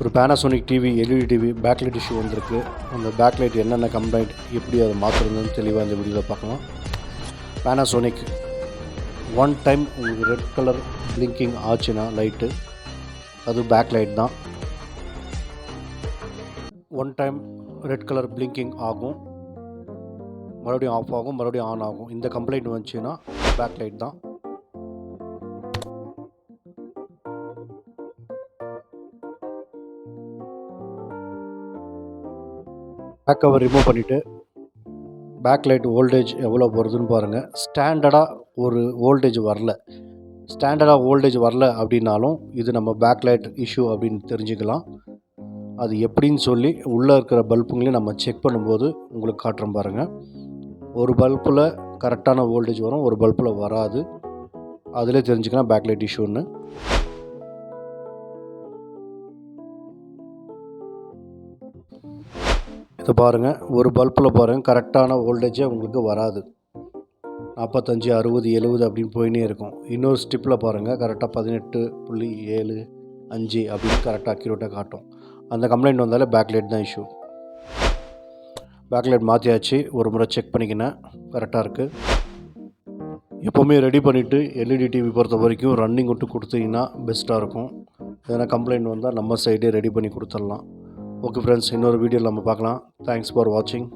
ஒரு Panasonic TV LED TV backlight issue வந்திருக்கு. அந்த பேக்லைட் என்னென்ன கம்ப்ளைண்ட், எப்படி அதை மாற்றுறதுன்னு தெளிவாக இந்த வீடியோவில் பார்க்கலாம். Panasonic ஒன் டைம் உங்களுக்கு ரெட் கலர் பிளிங்கிங் ஆச்சுன்னா லைட்டு, அது பேக்லைட் தான். One time red colour blinking ஆகும், மறுபடியும் ஆஃப் ஆகும், மறுபடியும் ஆன் ஆகும். இந்த கம்ப்ளைண்ட் வந்துச்சுன்னா பேக்லைட் தான். பேக் கவர் ரிமூவ் பண்ணிவிட்டு பேக்லைட் வோல்டேஜ் எவ்வளோ வருதுன்னு பாருங்கள். ஸ்டாண்டர்டாக ஒரு வோல்டேஜ் வரல. ஸ்டாண்டர்டாக வோல்டேஜ் வரல அப்படின்னாலும் இது நம்ம பேக்லைட் இஷ்யூ அப்படின்னு தெரிஞ்சுக்கலாம். அது எப்படின்னு சொல்லி உள்ளே இருக்கிற பல்புங்களையும் நம்ம செக் பண்ணும்போது உங்களுக்கு காட்டுறோம் பாருங்கள். ஒரு பல்பில் கரெக்டான வோல்டேஜ் வரும், ஒரு பல்பில் வராது. அதிலே தெரிஞ்சுக்கலாம் பேக்லைட் இஷ்யூன்னு. இதை பாருங்கள், ஒரு பல்பில் பாருங்கள் கரெக்டான வோல்டேஜே உங்களுக்கு வராது. 45, 60, 70 அப்படின்னு போயினே இருக்கும். இன்னொரு ஸ்டிப்பில் பாருங்கள் கரெக்டாக 18.75 அப்படின்னு கரெக்டாக அக்யூரேட்டாக காட்டும். அந்த கம்ப்ளைண்ட் வந்தாலே பேக்லைட் தான் இஷ்யூ. பேக்லைட் மாற்றியாச்சு, ஒரு முறை செக் பண்ணிக்கினேன், கரெக்டாக இருக்குது. எப்போவுமே ரெடி பண்ணிவிட்டு LED டிவி பொறுத்த வரைக்கும் ரன்னிங் விட்டு கொடுத்தீங்கன்னா பெஸ்ட்டாக இருக்கும். எதனா கம்ப்ளைண்ட் வந்தால் நம்ம சைடே ரெடி பண்ணி கொடுத்துடலாம். ஓகே ஃப்ரெண்ட்ஸ், இன்னொரு வீடியோவில் நம்ம பார்க்கலாம். தேங்க்ஸ் ஃபார் வாட்சிங்.